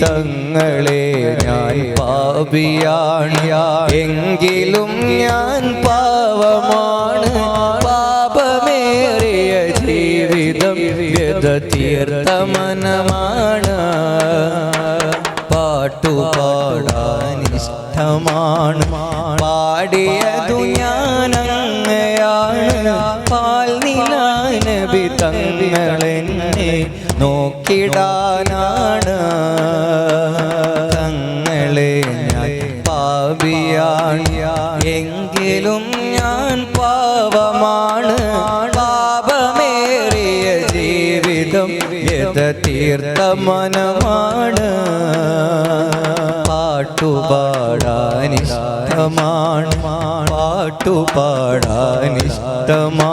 തങ്ങളെ ഞാൻ പാപിയാണ്, എങ്കിലും ഞാൻ പാവമാണ്. പാപമേറിയ ജീവിതം വ്യത തീർത്ത മനമാണ്. പാട്ടുപാടാനിഷ്ടമാണ്, പാടിയതു ഞാനങ്ങയാണ്. പാൽനില നബി തങ്ങളെന്നെ നോക്കിടാനാണ്. തങ്ങളെ ഞാൻ പാപിയാണ്, എങ്കിലും ഞാൻ പാവമാണ്. പാപമേറിയ ജീവിതം വ്യത തീർത്ത മനമാണ്. പാട്ടുപാടാനിഷ്ടമാണ്, പാട്ടുപാടാനിഷ്ടമാണ്.